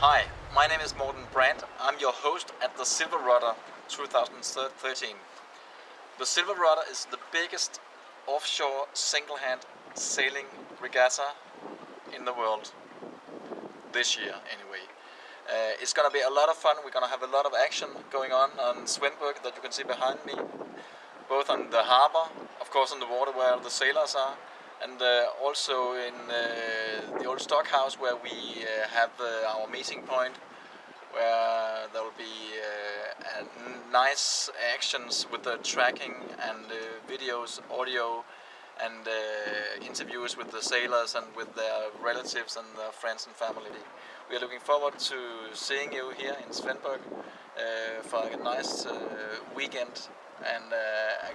Hi, my name is Morten Brandt. I'm your host at the SilverRudder2013. The SilverRudder is the biggest offshore single-hand sailing regatta in the world. This year, anyway. It's gonna be a lot of fun. We're gonna have a lot of action going on Svendborg that you can see behind me. Both on the harbor, of course on the water where the sailors are, and also in the old stockhouse where we have our meeting point, where there will be nice actions with the tracking and videos, audio, and interviews with the sailors and with their relatives and their friends and family. We are looking forward to seeing you here in Svendborg for a nice weekend and a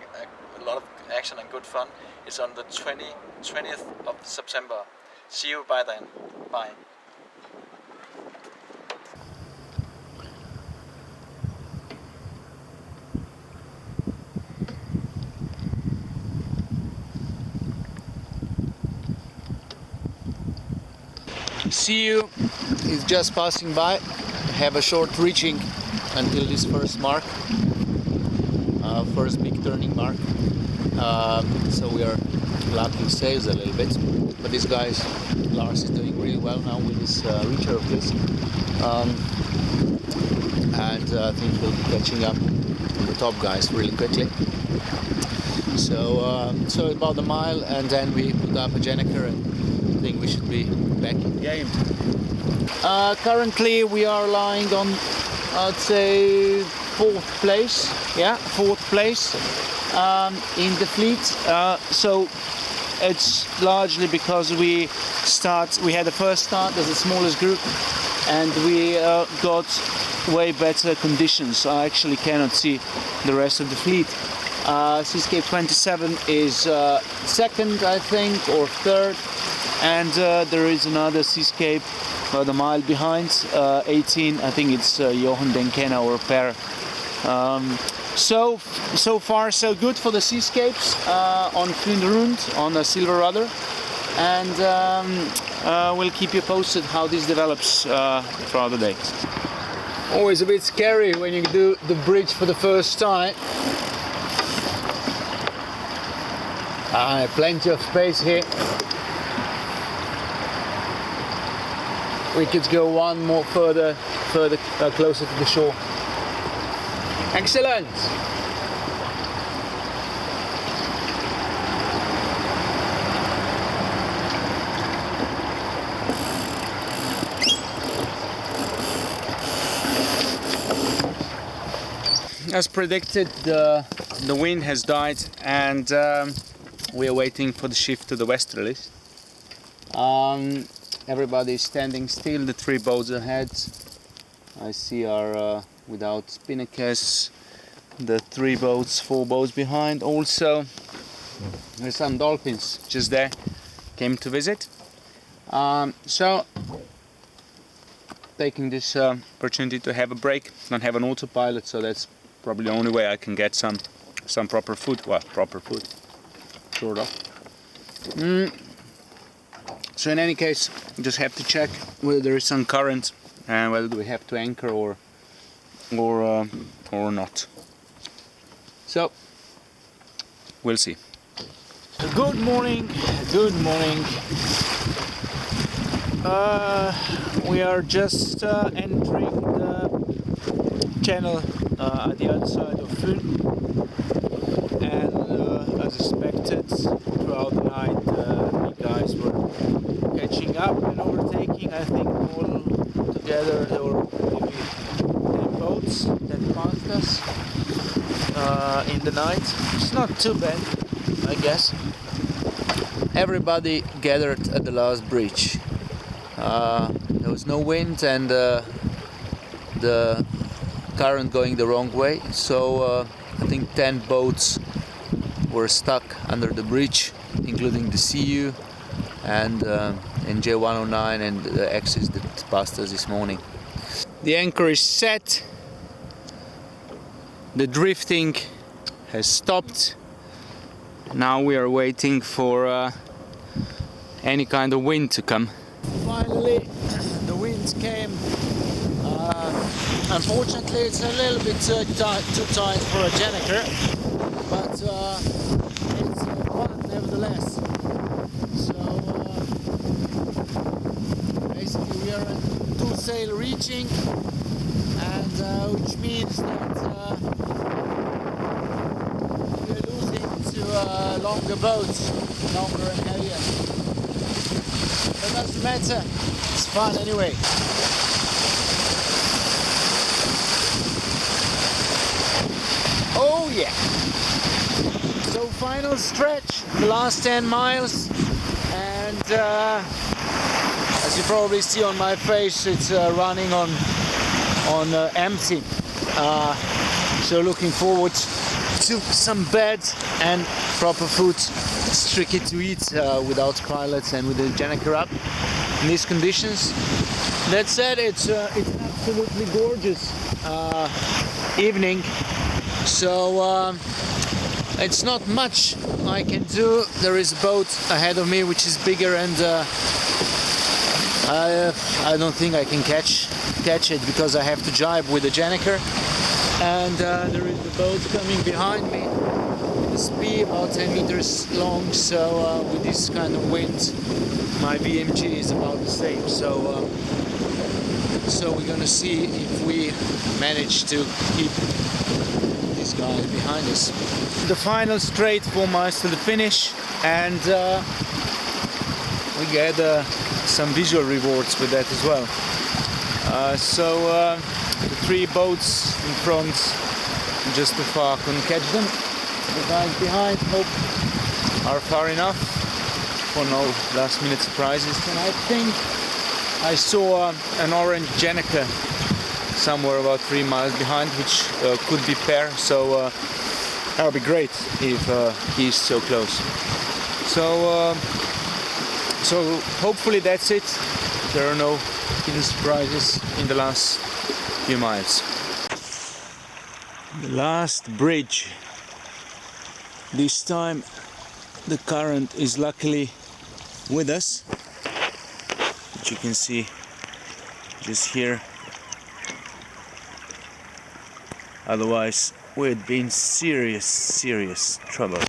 lot of action and good fun. It's on the 20th of September. See you by then. Bye. See you is just passing by. Have a short reaching until this first mark, first big turning mark. So we are lacking sails a little bit, but this guy Lars is doing really well now with this reacher of his, and I think he'll be catching up on the top guys really quickly. So about a mile, and then we put up a Jennifer, and I think we should be back in the game. Currently we are lying on, I'd say, fourth place. Yeah, fourth place in the fleet. So it's largely because we had the first start as the smallest group, and we got way better conditions. I actually cannot see the rest of the fleet. Seascape 27 is second, I think, or third, and there is another Seascape about a mile behind, 18. I think it's Johan Denkena or Per. So far so good for the Seascapes on Rudder on a SilverRudder, and we'll keep you posted how this develops throughout the day. Always a bit scary when you do the bridge for the first time. Plenty of space here. We could go one more further closer to the shore. Excellent! As predicted, the wind has died, and we are waiting for the shift to the westerlies. Everybody is standing still. The three boats ahead I see are without spinnakers. The three boats, four boats behind. Also, there's some dolphins just there, came to visit. So, taking this opportunity to have a break. Don't have an autopilot, so that's probably the only way I can get some proper food. Well, proper food, sort of. So in any case, we just have to check whether there is some current and whether we have to anchor or not. So we'll see. Good morning. Good morning. We are just entering the channel at the other side of Fyn, and as expected, throughout the night the guys were catching up and overtaking. I think all together there were maybe 10 boats that passed us in the night. It's not too bad, I guess. Everybody gathered at the last bridge. There was no wind and the current going the wrong way, so I think 10 boats were stuck under the bridge, including the CU and NJ109 and the Axis that passed us this morning. The anchor is set, the drifting has stopped. Now we are waiting for any kind of wind to come. Finally, the wind wind came. Unfortunately, it's a little bit too tight for a Jenniker, but it's fun nevertheless. So basically we are at 2 sail reaching, and which means that we're losing to longer boats, longer and heavier. But doesn't matter, it's fun anyway. Oh yeah! So final stretch, the last 10 miles, and as you probably see on my face, it's running on empty. So looking forward to some bed and proper food. It's tricky to eat without pilots and with the Jenniker up in these conditions. That said, it's absolutely gorgeous evening. So it's not much I can do. There is a boat ahead of me which is bigger, and I don't think I can catch it because I have to jibe with the Jenniker. And there is a boat coming behind me. The speed about 10 meters long. So with this kind of wind, my BMG is about the same. So we're gonna see if we manage to keep these guys behind us. The final straight 4 miles to the finish, and we get some visual rewards with that as well. The 3 boats in front, just too far, couldn't catch them. The guys behind, hope, are far enough for no last minute surprises. And I think I saw an orange Jenniker somewhere about 3 miles behind, which could be pair, so that would be great if he's so close. So hopefully that's it. There are no hidden surprises in the last few miles. The last bridge. This time the current is luckily with us, which you can see just here. Otherwise we'd be in serious trouble.